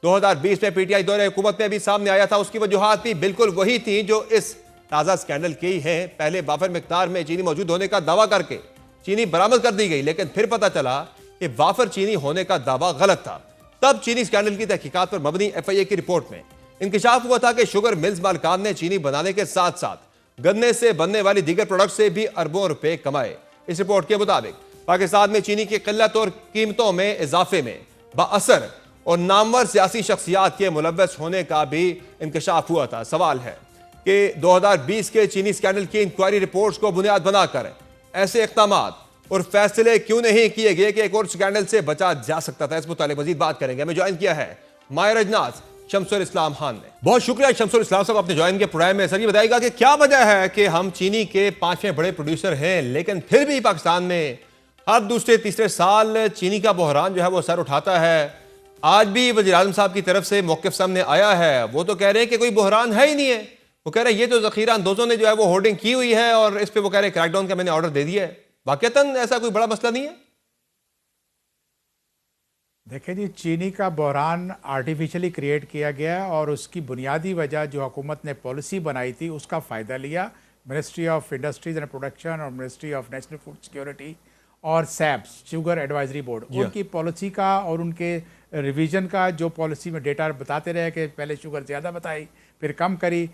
2020 में पीटीआई दौरे हुकूमत में भी सामने आया था। उसकी वजूहात भी बिल्कुल वही थी जो इस ताज़ा स्कैंडल की है। पहले वाफर मिकदार में चीनी मौजूद होने का दावा करके चीनी बरामद कर दी गई, लेकिन फिर पता चला कि वाफर चीनी होने का दावा गलत था। तब चीनी स्कैंडल की तहकीकात पर मबनी एफआईए की रिपोर्ट में इंकशाफ हुआ था कि शुगर मिल्स मालिकान ने चीनी बनाने के साथ साथ गन्ने से बनने वाली दीगर प्रोडक्ट से भी अरबों रुपए कमाए। इस रिपोर्ट के मुताबिक पाकिस्तान में चीनी की किल्लत और कीमतों में इजाफे में बाअसर और नामवर सियासी शख्सियात के मुलव्वस होने का भी इंकशाफ हुआ था। सवाल है कि 2020 के चीनी स्कैंडल की इंक्वायरी रिपोर्ट्स को बुनियाद बनाकर ऐसे इक़दामात और फैसले क्यों नहीं किए गए कि एक और स्कैंडल से बचा जा सकता था। इस मुतालिक मजीद बात करेंगे। हमें ज्वाइन किया है माहिर अजनास शमसुल इस्लाम खान ने। बहुत शुक्रिया शमसुल इस्लाम साहब, आपने ज्वाइन किया प्रोग्राम में। सर ये बताइएगा कि क्या वजह है कि हम चीनी के 5वें बड़े प्रोड्यूसर हैं, लेकिन फिर भी पाकिस्तान में हर दूसरे तीसरे साल चीनी का बहरान जो है वो सर उठाता है। आज भी वज़ीर आज़म साहब की तरफ से मौक़िफ़ सामने आया है, वो तो कह रहे हैं कि कोई बहरान है ही नहीं है। वो कह रहे हैं ये तो ज़ख़ीरा अंदोज़ों ने जो है वो होर्डिंग की हुई है और इस पर वो कह रहे हैं क्रैकडाउन का मैंने ऑर्डर दे दिया है। वाक़तन ऐसा कोई बड़ा मसला नहीं है? देखिए जी, चीनी का बहरान आर्टिफिशियली क्रिएट किया गया और उसकी बुनियादी वजह जो हुकूमत ने पॉलिसी बनाई थी उसका फ़ायदा लिया ministry of industries and production और ministry of national food security और सैप्स शुगर एडवाइजरी बोर्ड, उनकी पॉलिसी का और उनके रिवीजन का जो पॉलिसी में डेटा बताते रहे कि पहले शुगर ज़्यादा बताई फिर कम करी,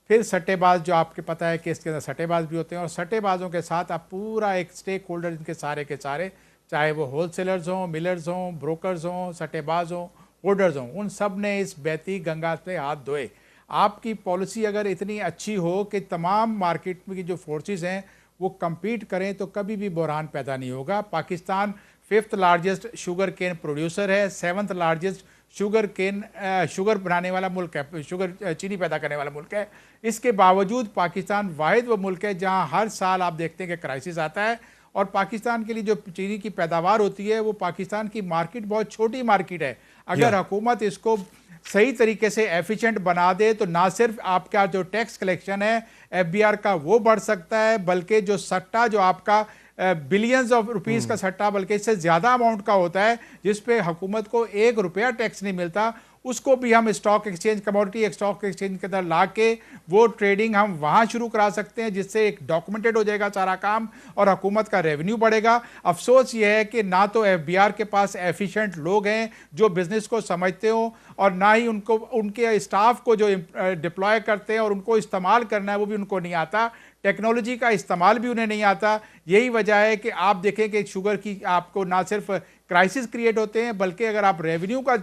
फिर सट्टेबाज जो आपके पता है कि इसके अंदर सट्टेबाज भी होते हैं और सट्टेबाजों के साथ आप पूरा एक स्टेक होल्डर इनके सारे के सारे, चाहे वो होलसेलर्स हों, मिलर्स हों, ब्रोकर्स हों, सट्टेबाज हों, होल्डर्स हों, उन सब ने इस बहती गंगा से हाथ धोए। आपकी पॉलिसी अगर इतनी अच्छी हो कि तमाम मार्केट में की जो फोर्सेस हैं वो कम्पीट करें तो कभी भी बहरान पैदा नहीं होगा। Pakistan 5th largest sugar cane producer है, 7th लार्जेस्ट शुगर बनाने वाला मुल्क है, शुगर चीनी पैदा करने वाला मुल्क है। इसके बावजूद पाकिस्तान वाहिद वो मुल्क है जहां हर साल आप देखते हैं कि क्राइसिस आता है और पाकिस्तान के लिए जो चीनी की पैदावार होती है वो पाकिस्तान की मार्केट बहुत छोटी मार्केट है। अगर हुकूमत इसको सही तरीके से एफिशिएंट बना दे तो ना सिर्फ आपका जो टैक्स कलेक्शन है एफबीआर का वो बढ़ सकता है, बल्कि जो सट्टा जो आपका बिलियंस ऑफ रुपीस का सट्टा बल्कि इससे ज़्यादा अमाउंट का होता है जिस पे हुकूमत को 1 रुपया टैक्स नहीं मिलता, उसको भी हम stock exchange commodity stock exchange के अंदर ला के वो ट्रेडिंग हम वहाँ शुरू करा सकते हैं जिससे एक डॉक्यूमेंटेड हो जाएगा सारा काम और हुकूमत का रेवेन्यू बढ़ेगा। अफसोस ये है कि ना तो एफबीआर के पास एफिशिएंट लोग हैं जो बिज़नेस को समझते हो और ना ही उनको उनके स्टाफ को जो डिप्लॉय करते हैं और उनको इस्तेमाल करना है वो भी उनको नहीं आता, टेक्नोलॉजी का इस्तेमाल भी उन्हें नहीं आता। यही वजह है कि आप देखें कि शुगर की आपको ना सिर्फ क्राइसिस क्रिएट होते हैं बल्कि अगर आप रेवेन्यू का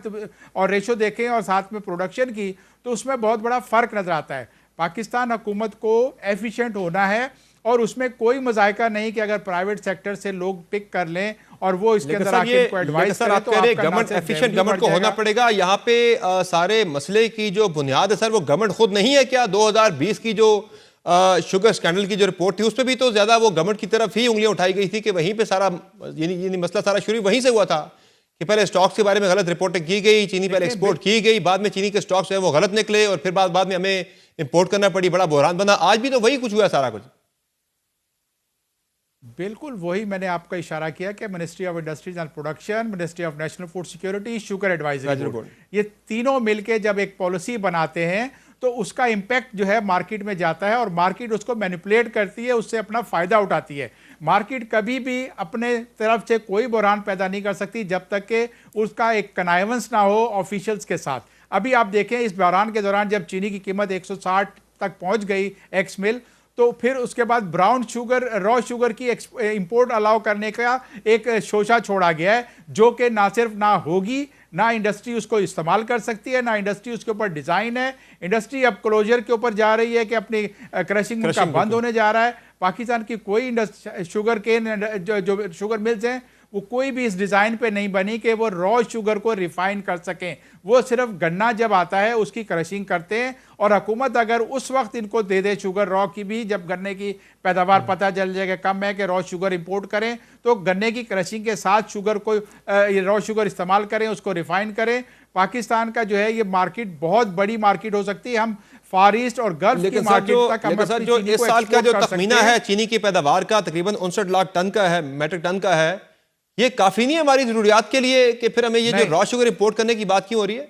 और रेशो देखें और साथ में प्रोडक्शन की तो उसमें बहुत बड़ा फ़र्क नज़र आता है। पाकिस्तान हुकूमत को एफिशिएंट होना है और उसमें कोई मजायका नहीं कि अगर प्राइवेट सेक्टर से लोग पिक कर लें और वो इसके अंदर आके इनको एडवाइस करें तो गवर्नमेंट एफिशिएंट गवर्नमेंट को होना पड़ेगा। यहाँ पे सारे मसले की जो बुनियाद है सर वो गवर्नमेंट खुद नहीं है क्या? 2020 की जो शुगर स्कैंडल की जो रिपोर्ट थी उस पर भी तो ज्यादा वो गवर्नमेंट की तरफ ही उंगलियां उठाई गई थी कि वहीं पे सारा यानी मसला सारा शुरू वहीं से हुआ था कि पहले स्टॉक्स के बारे में गलत रिपोर्टिंग की गई, चीनी पहले एक्सपोर्ट की गई, बाद में चीनी के स्टॉक्स जो है वो गलत निकले और फिर बाद में हमें इंपोर्ट करना पड़ी, बड़ा बहरान बना। आज भी तो वही कुछ हुआ सारा कुछ। बिल्कुल वही मैंने आपका इशारा किया कि ministry of industries and production, ministry of national food security, sugar advisory board, ये तीनों मिलके जब एक पॉलिसी बनाते हैं तो उसका इम्पैक्ट जो है मार्केट में जाता है और मार्केट उसको मैनिपुलेट करती है, उससे अपना फ़ायदा उठाती है। मार्केट कभी भी अपने तरफ से कोई बहरान पैदा नहीं कर सकती जब तक कि उसका एक कनाइवेंस ना हो ऑफिशियल्स के साथ। अभी आप देखें इस बहरान के दौरान जब चीनी की कीमत 160 तक पहुंच गई एक्स मिल, तो फिर उसके बाद ब्राउन शुगर, रॉ शुगर की इंपोर्ट अलाउ करने का एक शोशा छोड़ा गया है जो कि ना सिर्फ ना होगी, ना इंडस्ट्री उसको इस्तेमाल कर सकती है, ना इंडस्ट्री उसके ऊपर डिज़ाइन है। इंडस्ट्री अब क्लोजर के ऊपर जा रही है कि अपनी क्रशिंग का बंद होने जा रहा है। पाकिस्तान की कोई शुगर केन जो शुगर मिल्स हैं वो कोई भी इस डिज़ाइन पे नहीं बनी कि वो रॉ शुगर को रिफाइन कर सकें। वो सिर्फ गन्ना जब आता है उसकी क्रशिंग करते हैं और हुकूमत अगर उस वक्त इनको दे दे शुगर रॉ की भी, जब गन्ने की पैदावार पता चल जाएगा कम है कि रॉ शुगर इंपोर्ट करें, तो गन्ने की क्रशिंग के साथ शुगर को रॉ शुगर इस्तेमाल करें, उसको रिफाइन करें। पाकिस्तान का जो है ये मार्केट बहुत बड़ी मार्केट हो सकती है। हम फार ईस्ट और गल्फ की मार्केट तक जो इस साल का जो तखमीना है चीनी की पैदावार का तकरीबन 59 लाख टन का है, मेट्रिक टन का है, ये काफी नहीं है हमारी जरूरियात के लिए कि फिर हमें ये जो रॉ शुगर इंपोर्ट करने की बात क्यों हो रही है?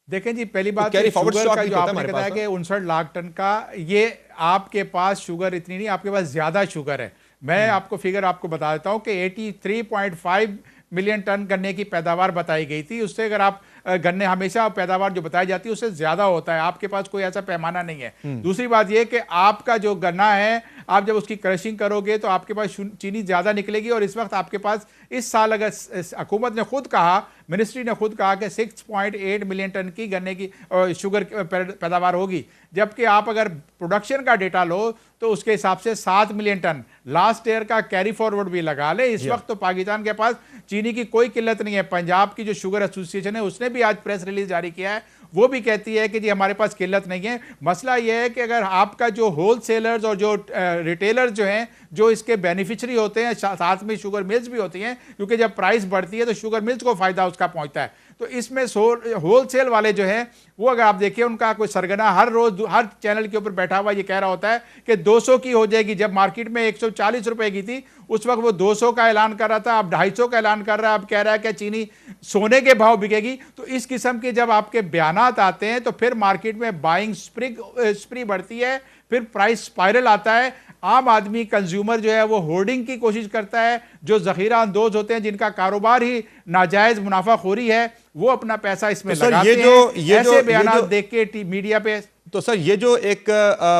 देखें जी, पहली बात कैरी फॉरवर्ड शुगर स्टॉक का भी जो तो होता है आपने हमारे बताया पास कि 59 लाख टन का, ये आपके पास शुगर इतनी नहीं, आपके पास ज्यादा शुगर है। मैं आपको फिगर आपको बता देता हूं कि 83.5 मिलियन टन गन्ने की पैदावार बताई गई थी। उससे अगर आप गन्ने, हमेशा पैदावार जो बताई जाती है उससे ज्यादा होता है, आपके पास कोई ऐसा पैमाना नहीं है। दूसरी बात यह कि आपका जो गन्ना है, आप जब उसकी क्रशिंग करोगे तो आपके पास चीनी ज्यादा निकलेगी। और इस वक्त आपके पास इस साल, अगर हुकूमत ने खुद कहा, मिनिस्ट्री ने खुद कहा कि 6.8 मिलियन टन की गन्ने की शुगर पैदावार होगी, जबकि आप अगर प्रोडक्शन का डेटा लो तो उसके हिसाब से 7 मिलियन टन लास्ट ईयर का कैरी फॉरवर्ड भी लगा ले। इस वक्त तो पाकिस्तान के पास चीनी की कोई किल्लत नहीं है। पंजाब की जो शुगर एसोसिएशन है उसने भी आज प्रेस रिलीज जारी किया है, वो भी कहती है कि जी हमारे पास किल्लत नहीं है। मसला यह है कि अगर आपका जो होलसेलर्स और जो रिटेलर्स जो हैं, जो इसके बेनिफिशियरी होते हैं, साथ में शुगर मिल्स भी होती हैं, क्योंकि जब प्राइस बढ़ती है तो शुगर मिल्स को फायदा उसका पहुंचता है। तो इसमें होलसेल वाले जो हैं वो, अगर आप देखिए, उनका कोई सरगना हर रोज हर चैनल के ऊपर बैठा हुआ ये कह रहा होता है कि 200 की हो जाएगी। जब मार्केट में 140 रुपए की थी उस वक्त वो 200 का ऐलान कर रहा था, अब 250 का ऐलान कर रहा है, अब कह रहा है कि चीनी सोने के भाव बिकेगी। तो इस किस्म के जब आपके बयानात आते हैं तो फिर मार्केट में बाइंग स्प्री बढ़ती है, फिर प्राइस स्पाइरल आता है। आम आदमी, कंज्यूमर जो है वो होर्डिंग की कोशिश करता है। जो जखीरा अंदोज होते हैं, जिनका कारोबार ही नाजायज मुनाफाखोरी है, वो अपना पैसा इसमें लगाते हैं। ऐसे बयान देख के मीडिया पे। तो सर, ये जो एक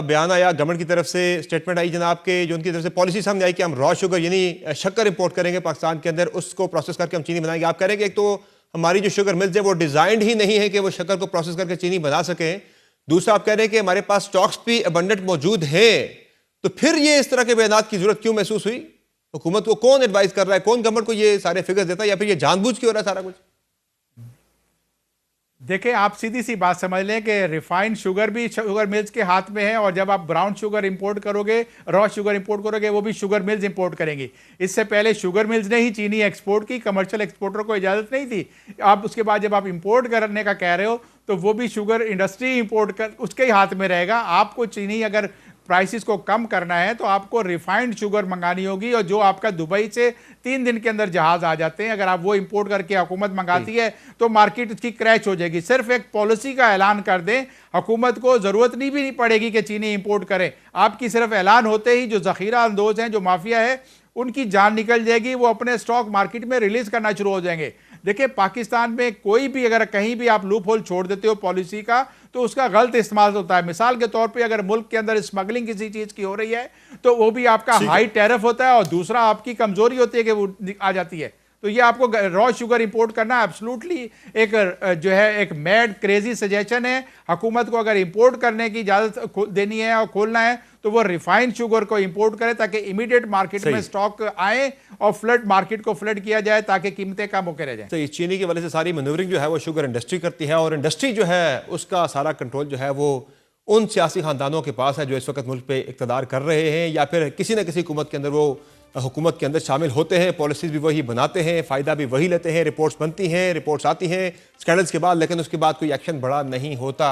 बयान आया गवर्नमेंट की तरफ से, स्टेटमेंट आई जनाब के, जो उनकी तरफ से पॉलिसी सामने आई कि हम रॉ शुगर यानी शक्कर इंपोर्ट करेंगे पाकिस्तान के अंदर, उसको प्रोसेस करके हम चीनी बनाएंगे। आप कह रहे हैं कि एक तो हमारी जो शुगर मिल्स है वो डिजाइंड ही नहीं है कि वो शक्कर को प्रोसेस करके चीनी बना सके। दूसरा, आप कह रहे हैं कि हमारे पास स्टॉक्स भी अबंडेंट मौजूद हैं। तो फिर ये इस तरह के बयान की जरूरत क्यों महसूस हुई? हुकूमत को कौन एडवाइस कर रहा है, कौन गवर्नमेंट को ये सारे फिगर्स देता है, या फिर ये जानबूझ के हो रहा है सारा कुछ? देखिए, आप सीधी सी बात समझ लें कि रिफाइंड शुगर भी शुगर मिल्स के हाथ में है, और जब आप ब्राउन शुगर इंपोर्ट करोगे, रॉ शुगर इंपोर्ट करोगे, वो भी शुगर मिल्स इंपोर्ट करेंगी। इससे पहले शुगर मिल्स ने ही चीनी एक्सपोर्ट की, कमर्शियल एक्सपोर्टर को इजाजत नहीं थी। आप उसके बाद जब आप इंपोर्ट करने का कह रहे हो तो वो भी शुगर इंडस्ट्री इंपोर्ट कर, उसके ही हाथ में रहेगा। आपको चीनी अगर प्राइसेस को कम करना है तो आपको रिफाइंड शुगर मंगानी होगी, और जो आपका दुबई से 3 दिन के अंदर जहाज आ जाते हैं, अगर आप वो इंपोर्ट करके हुकूमत मंगाती है तो मार्केट उसकी क्रैश हो जाएगी। सिर्फ एक पॉलिसी का ऐलान कर दें, हुकूमत को जरूरत नहीं भी नहीं पड़ेगी कि चीनी इंपोर्ट करें। आपकी सिर्फ ऐलान होते ही जो जखीरा अंदोज हैं, जो माफिया है, उनकी जान निकल जाएगी, वो अपने स्टॉक मार्केट में रिलीज करना शुरू हो जाएंगे। देखिए, पाकिस्तान में कोई भी, अगर कहीं भी आप लूप होल छोड़ देते हो पॉलिसी का, तो उसका गलत इस्तेमाल होता है। मिसाल के तौर पे अगर मुल्क के अंदर स्मगलिंग किसी चीज की हो रही है तो वो भी आपका हाई टैरिफ होता है, और दूसरा आपकी कमजोरी होती है कि वो आ जाती है। तो ये आपको रॉ शुगर इंपोर्ट करना एब्सोल्युटली एक जो है एक मैड क्रेजी सजेशन है। हुकूमत को अगर इंपोर्ट करने की इजाजत देनी है और खोलना है तो वो रिफाइंड शुगर को इंपोर्ट करे, ताकि इमीडिएट मार्केट में स्टॉक आए और फ्लड मार्केट को फ्लड किया जाए, ताकि कीमतें कम होकर रह जाए। तो इस चीनी की वजह से सारी मैन्यूवरिंग जो है वो शुगर इंडस्ट्री करती है, और इंडस्ट्री जो है उसका सारा कंट्रोल जो है वो उन सियासी खानदानों के पास है जो इस वक्त मुल्क पे इक़्तिदार कर रहे हैं, या फिर किसी न किसी हुकूमत के अंदर वो हुकूमत के अंदर शामिल होते हैं। पॉलिसीज भी वही बनाते हैं, फ़ायदा भी वही लेते हैं। रिपोर्ट्स बनती हैं, रिपोर्ट्स आती हैं स्कैंडल्स के बाद, लेकिन उसके बाद कोई एक्शन बड़ा नहीं होता।